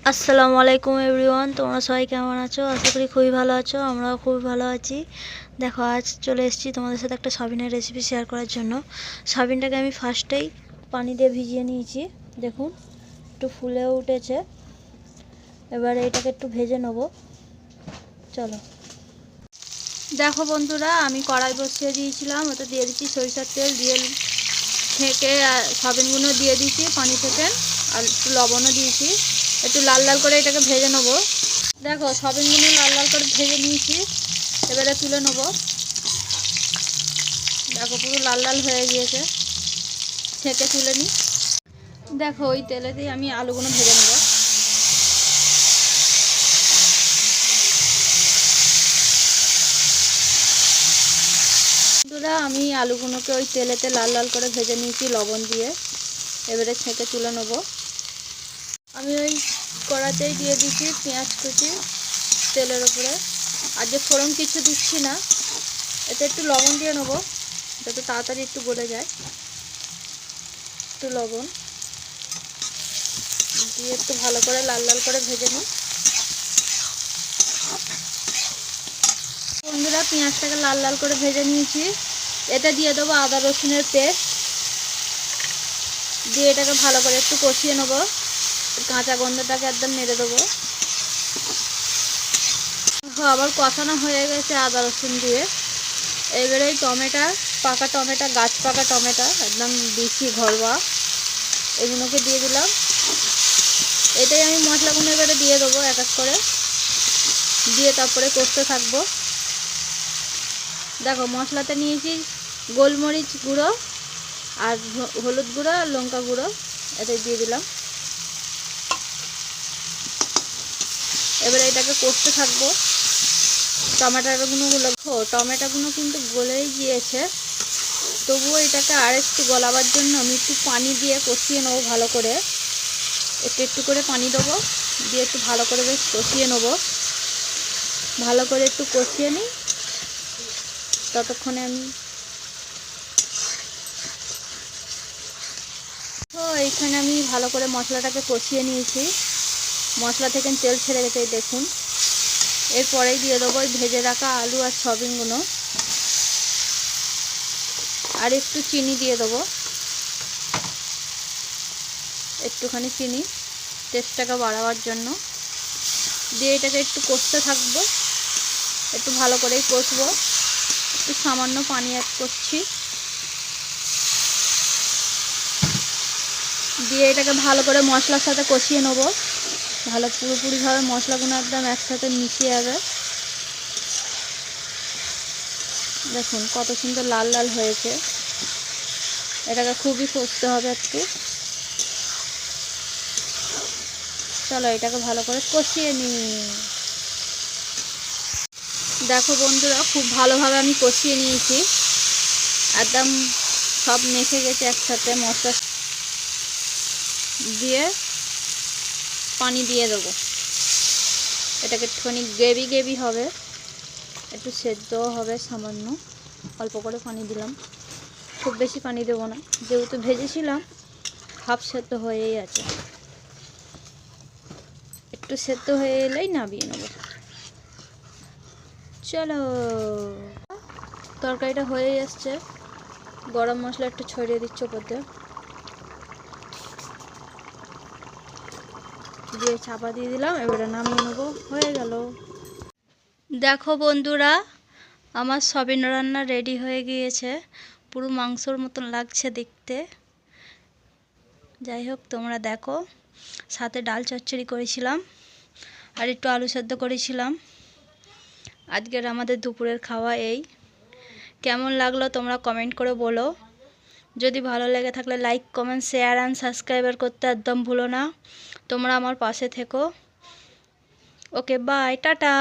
আসসালামু আলাইকুম এভরিওয়ান, তোমরা সবাই কেমন আছো? আশা করি খুবই ভালো আছো। আমরাও খুবই ভালো আছি। দেখো, আজ চলে এসেছি তোমাদের সাথে একটা সয়াবিনের রেসিপি শেয়ার করার জন্য। সয়াবিনটাকে আমি ফার্স্টেই পানি দিয়ে ভিজিয়ে নিয়েছি। দেখুন, একটু ফুলেও উঠেছে। এবারে এটাকে একটু ভেজে নেব। চলো। দেখো বন্ধুরা, আমি কড়াই বসিয়ে দিয়েছিলাম, ওতে দিয়ে দিচ্ছি সরিষার তেল, দিয়ে থেকে সয়াবিনগুলো দিয়ে দিয়েছি পানি থেকে, আর একটু লবণও দিয়েছি। একটু লাল লাল করে এটাকে ভেজে নেব। দেখো, সয়াবিনগুলো লাল লাল করে ভেজে নিয়েছি, এবারে তুলে নেব। দেখো, পুরো লাল লাল হয়ে গিয়েছে, ছেঁকে তুলে নিই। দেখো, ওই তেলে দিয়ে আমি আলুগুলো ভেজে নেব। বন্ধুরা, আমি আলুগুলোকে ওই তেলেতে লাল লাল করে ভেজে নিয়েছি লবণ দিয়ে, এবারে ছেঁকে তুলে নেব। আমি ওই কড়াতেই দিয়ে দিচ্ছি পেঁয়াজ কুচি তেলের উপরে, আর যে ফোড়ন কিছু দিচ্ছি না। এতে একটু লবণ দিয়ে নেবো যাতে তাড়াতাড়ি একটু গলে যায়। একটু লবণ দিয়ে একটু ভালো করে লাল লাল করে ভেজে নিই। বন্ধুরা, পেঁয়াজটাকে লাল লাল করে ভেজে নিয়েছি। এতে দিয়ে দেবো আদা রসুনের পেস্ট, দিয়ে এটাকে ভালো করে একটু কষিয়ে নেবো। কাঁচা গন্ধটাকে একদম মেরে দেবো। আবার কষানো হয়ে গেছে আদা রসুন দিয়ে। এবারে পাকা টমেটো, গাছ পাকা টমেটো একদম দেশি ঘরোয়া, এগুলোকে দিয়ে দিলাম। এটাই আমি মশলাগুলো এবারে দিয়ে দেবো এক এক করে, দিয়ে তারপরে কষতে থাকবো। দেখো, মশলাতে নিয়েছি গোলমরিচ গুঁড়ো আর হলুদ গুঁড়ো আর লঙ্কা গুঁড়ো, এটাই দিয়ে দিলাম। এবারে এটাকে কষতে থাকবো। টমেটোগুলো কিন্তু গলেই গিয়েছে, তবুও এটাকে আর একটু গলাবার জন্য আমি একটু পানি দিয়ে কষিয়ে নেবো ভালো করে। একটু একটু করে পানি দেবো, দিয়ে একটু ভালো করে বেশ কষিয়ে নেবো। ভালো করে একটু কষিয়ে নিই, ততক্ষণে আমি এইখানে আমি ভালো করে মশলাটাকে কষিয়ে নিয়েছি। মশলা থেকে তেল ছেড়ে গেছে, দেখুন। এরপরেই দিয়ে দেবো ওই ভেজে রাখা আলু আর সয়াবিনগুলো, আর একটু চিনি দিয়ে দেবো, একটুখানি চিনি টেস্টটাকে বাড়াবার জন্য। দিয়ে এটাকে একটু কষতে থাকবো, একটু ভালো করেই কষবো। একটু সামান্য পানি অ্যাড করছি, দিয়ে এটাকে ভালো করে মশলার সাথে কষিয়ে নেবো। ভালো পুরোপুরিভাবে মশলাগুলো একদম একসাথে মিশিয়ে যাবে। দেখুন কত সুন্দর লাল লাল হয়েছে। এটাকে খুবই কষতে হবে একটু। চলো, এটাকে ভালো করে কষিয়ে নিই। দেখো বন্ধুরা, খুব ভালোভাবে আমি কষিয়ে নিয়েছি, একদম সব মেখে গেছে একসাথে মশলা দিয়ে। পানি দিয়ে দেবো, এটাকে একটুখানি গ্রেভি গ্রেভি হবে, একটু সেদ্ধও হবে সামান্য। অল্প করে পানি দিলাম, খুব বেশি পানি দেবো না, যেহেতু ভেজেছিলাম হাফ সেদ্ধ হয়েই আছে। একটু সেদ্ধ হয়ে এলেই নামিয়ে নেব। চলো, তরকারিটা হয়ে এসছে। গরম মশলা একটু ছড়িয়ে দিচ্ছি ওপর দিয়ে চাপা দিয়ে দিলাম। এবারে নামিয়ে নেবো, হয়ে গেল। দেখো বন্ধুরা, আমার সয়াবিন রান্না রেডি হয়ে গিয়েছে। পুরো মাংসর মতন লাগছে দেখতে। যাই হোক, তোমরা দেখো। সাথে ডাল চচ্চড়ি করেছিলাম, আর একটু আলু সেদ্ধ করেছিলাম। আজকের আমাদের দুপুরের খাওয়া এই। কেমন লাগলো তোমরা কমেন্ট করে বলো। যদি ভালো লেগে থাকলে like, comment, share and subscriber করতে একদম ভুলো না। তোমরা আমার পাশে থেকো। ওকে, বাই, টাটা।